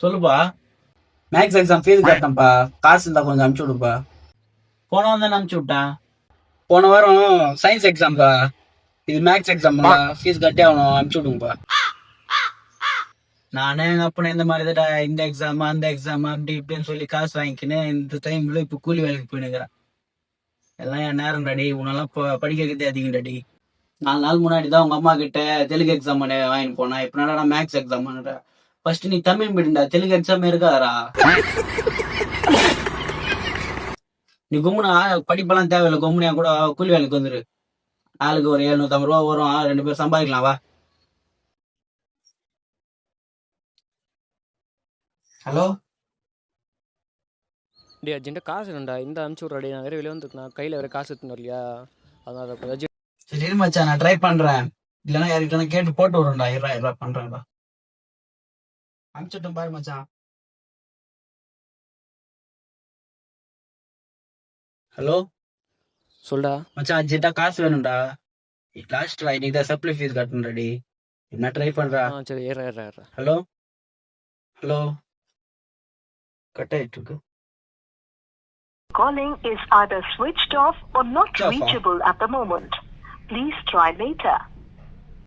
சொல்லுப்பா. Maths exam fees கட்டணும்ப்பா. காசு இருந்தா கொஞ்சம் அனுப்பிச்சு விடுப்பா. போன வந்து அனுப்பிச்சு விட்டேன். போன வாரம் சயின்ஸ் எக்ஸாம்ப்பா. இது மேக்ஸ் எக்ஸாம்ல ஃபீஸ் கட்டி ஆகணும், அனுப்பிச்சு விடுங்கப்பா. நானே எங்க அப்பனே இந்த மாதிரி இந்த எக்ஸாம் அந்த எக்ஸாம் அப்படி இப்படின்னு சொல்லி காசு வாங்கிக்கின்னு இந்த டைம்ல இப்ப கூலி வேலைக்கு போயினுக்கிறேன். எல்லாம் என் நேரம் டாடி. உன்னெல்லாம் படிக்க வைக்கிறதே அதிகம் டாடி. 4 நாள் முன்னாடி தான் உங்க அம்மா கிட்ட தெலுங்கு எக்ஸாம் வாங்கிட்டு போனா. இப்ப என்னடா மேக்ஸ் எக்ஸாம் பண்ணுற? ஃபர்ஸ்ட் நீ தமிழ் மீடியம்டா, தெலுங்கு எக்ஸாம் இருக்காதா? நீ கும்முனா படிப்பெல்லாம் தேவையில்லை, கும்முனியா கூட கூலி வேலைக்கு வந்துரு. ஆளுக்கு ஒரு 750 ரூபா வரும், 2 பேர் சம்பாதிக்கலாம் வா. ஹலோ டே அர்ஜென்ட்டாக காசு வேணும்டா. இந்த அனுப்பிச்சி விட்றா. நான் வேறு வெளியே வந்துருக்கேன், கையில் வேறு காசு எடுத்துன்னு வரலையா? அதனால கொஞ்சம் சரி இரு மச்சான், நான் ட்ரை பண்றேன். இல்லைன்னா யார்கிட்ட கேட்டு போட்டு விடுறேன்டா. இருடா பண்றேன்டா. அனுப்பிச்சிட்டோம் பாரு மச்சான். ஹலோ சொல்டா மச்சான், அர்ஜென்ட்டா காசு வேணும்டா. லாஸ்ட் இன்னைக்கு தான் சப்ளை ஃபீஸ் கட்டணும்டாடி. என்ன ட்ரை பண்றா? சரி ஏறா. ஹலோ ஹலோ கட் ஆயிட்டு இருக்கு. Calling is either switched off or not Switch off, reachable at the moment. Please try later.